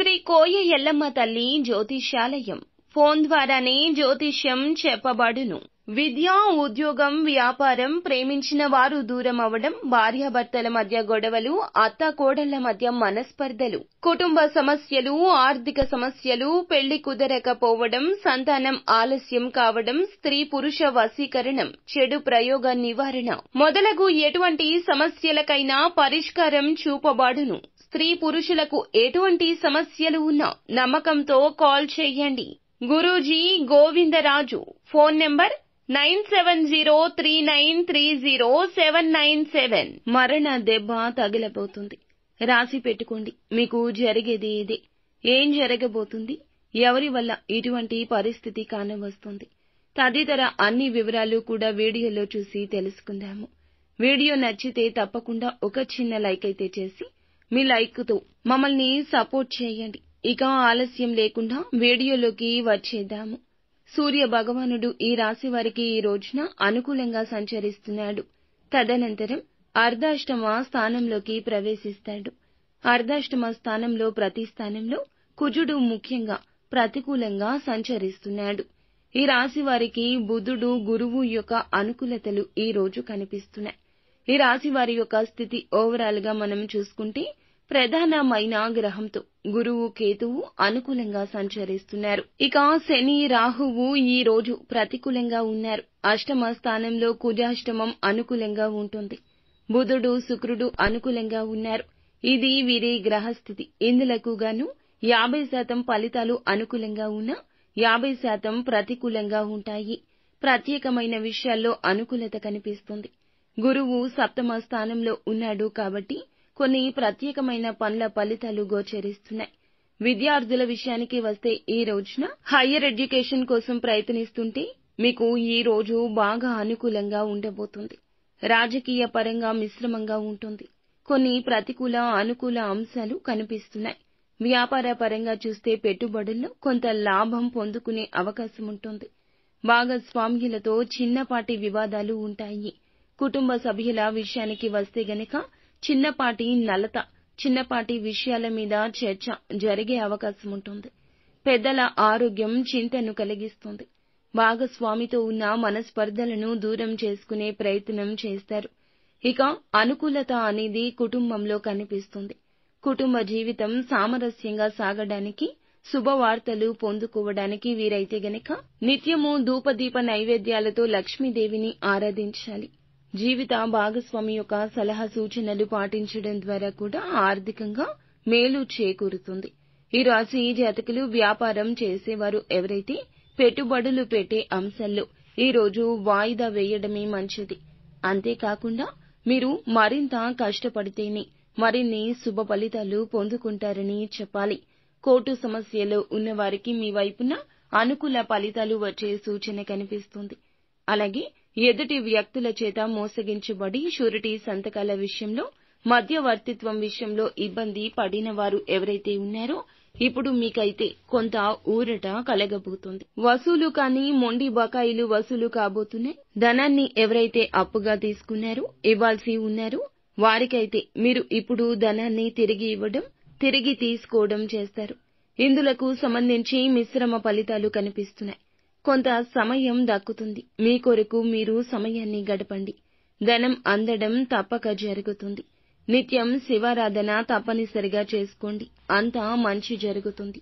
శ్రీ కోయ ఎల్లమ్మ తల్లి జ్యోతిష్యాలయం ఫోన్ ద్వారానే జ్యోతిష్యం చెప్పబడును. విద్య, ఉద్యోగం, వ్యాపారం, ప్రేమించిన వారు దూరం అవడం, భార్యాభర్తల మధ్య గొడవలు, అత్తాకోడళ్ల మధ్య మనస్పర్ధలు, కుటుంబ సమస్యలు, ఆర్థిక సమస్యలు, పెళ్లి కుదరకపోవడం, సంతానం ఆలస్యం కావడం, స్త్రీ పురుష వశీకరణం, చెడు ప్రయోగ నివారణ మొదలగు ఎటువంటి సమస్యలకైనా పరిష్కారం చూపబడును. స్త్రీ పురుషులకు ఎటువంటి సమస్యలు ఉన్నా నమ్మకంతో కాల్ చేయండి. గురూజీ గోవిందరాజు. Phone number 9703930797. మరణ దెబ్బ తగిలబోతుంది. రాసి పెట్టుకోండి. మీకు జరిగేది ఇదే. ఏం జరగబోతుంది, ఎవరి వల్ల ఇటువంటి పరిస్థితి కానవస్తుంది, తదితర అన్ని వివరాలు కూడా వీడియోలో చూసి తెలుసుకుందాము. వీడియో నచ్చితే తప్పకుండా ఒక చిన్న లైక్ అయితే చేసి మీ లైక్తో మమ్మల్ని సపోర్ట్ చేయండి. ఇక ఆలస్యం లేకుండా వీడియోలోకి వచ్చేద్దాము. సూర్య భగవానుడు ఈ రాశి వారికి ఈ రోజున అనుకూలంగా సంచరిస్తున్నాడు. తదనంతరం అర్ధాష్టమ స్థానంలోకి ప్రవేశిస్తాడు. అర్ధాష్టమ స్థానంలో ప్రతి స్థానంలో కుజుడు ముఖ్యంగా ప్రతికూలంగా సంచరిస్తున్నాడు. ఈ రాశి వారికి బుధుడు, గురువు యొక్క అనుకూలతలు ఈ రోజు కనిపిస్తున్నాయి. ఈ రాశి వారి యొక్క స్థితి ఓవరాల్ గా మనం చూసుకుంటే ప్రధానమైన గ్రహంతో గురువు, కేతువు అనుకూలంగా సంచరిస్తున్నారు. ఇక శని, రాహువు ఈ రోజు ప్రతికూలంగా ఉన్నారు. అష్టమ స్థానంలో కుజాష్టమం అనుకూలంగా ఉంటుంది. బుధుడు, శుక్రుడు అనుకూలంగా ఉన్నారు. ఇది వీరి గ్రహస్థితి. ఇందులకు గాను 50% ఫలితాలు అనుకూలంగా ఉన్నా 50% ప్రతికూలంగా ఉంటాయి. ప్రత్యేకమైన విషయాల్లో అనుకూలత కనిపిస్తుంది. గురువు సప్తమ స్థానంలో ఉన్నాడు కాబట్టి కొన్ని ప్రత్యేకమైన పనుల ఫలితాలు గోచరిస్తున్నాయి. విద్యార్థుల విషయానికి వస్తే ఈ రోజున హయ్యర్ ఎడ్యుకేషన్ కోసం ప్రయత్నిస్తుంటే మీకు ఈ రోజు బాగా అనుకూలంగా ఉండబోతుంది. రాజకీయ పరంగా మిశ్రమంగా ఉంటుంది. కొన్ని ప్రతికూల, అనుకూల అంశాలు కనిపిస్తున్నాయి. వ్యాపార పరంగా చూస్తే పెట్టుబడుల్లో కొంత లాభం పొందుకునే అవకాశం ఉంటుంది. భాగస్వామ్యులతో చిన్నపాటి వివాదాలు ఉంటాయి. కుటుంబ సభ్యుల విషయానికి వస్తే గనక చిన్నపాటి నలత, చిన్నపాటి విషయాల మీద చర్చ జరిగే అవకాశం ఉంటుంది. పెద్దల ఆరోగ్యం చింతను కలిగిస్తుంది. భాగస్వామితో ఉన్న మనస్పర్ధలను దూరం చేసుకునే ప్రయత్నం చేస్తారు. ఇక అనుకూలత అనేది కుటుంబంలో కనిపిస్తుంది. కుటుంబ జీవితం సామరస్యంగా సాగడానికి, శుభవార్తలు పొందుకోవడానికి వీరైతే గనక నిత్యము ధూపదీప నైవేద్యాలతో లక్ష్మీదేవిని ఆరాధించాలి. జీవిత భాగస్వామి యొక్క సలహా సూచనలు పాటించడం ద్వారా కూడా ఆర్థికంగా మేలు చేకూరుతుంది. ఈ రాశి జాతకులు వ్యాపారం చేసేవారు ఎవరైతే పెట్టుబడులు పెట్టే అంశాల్లో ఈ రోజు వాయిదా వేయడమే మంచిది. అంతేకాకుండా మీరు మరింత కష్టపడితేనే మరిన్ని శుభ ఫలితాలు పొందుకుంటారని చెప్పాలి. కోర్టు సమస్యలో ఉన్నవారికి మీ వైపున అనుకూల ఫలితాలు వచ్చే సూచన కనిపిస్తుంది. అలాగే ఎదుటి వ్యక్తుల చేత మోసగించబడి షూరిటీ సంతకాల విషయంలో, మధ్యవర్తిత్వం విషయంలో ఇబ్బంది పడిన వారు ఎవరైతే ఉన్నారో ఇప్పుడు మీకైతే కొంత ఊరట కలగబోతుంది. వసూలు కానీ మొండి బకాయిలు వసూలు కాబోతున్నాయి. ధనాన్ని ఎవరైతే అప్పుగా తీసుకున్నారో, ఇవ్వాల్సి ఉన్నారో వారికైతే మీరు ఇప్పుడు ధనాన్ని తిరిగి ఇవ్వడం, తిరిగి తీసుకోవడం చేస్తారు. ఇందులకు సంబంధించి మిశ్రమ ఫలితాలు కనిపిస్తున్నాయి. కొంత సమయం దక్కుతుంది. మీ కొరకు మీరు సమయాన్ని గడపండి. ధనం అందడం తప్పక జరుగుతుంది. నిత్యం శివారాధన తప్పనిసరిగా చేసుకోండి. అంతా మంచి జరుగుతుంది.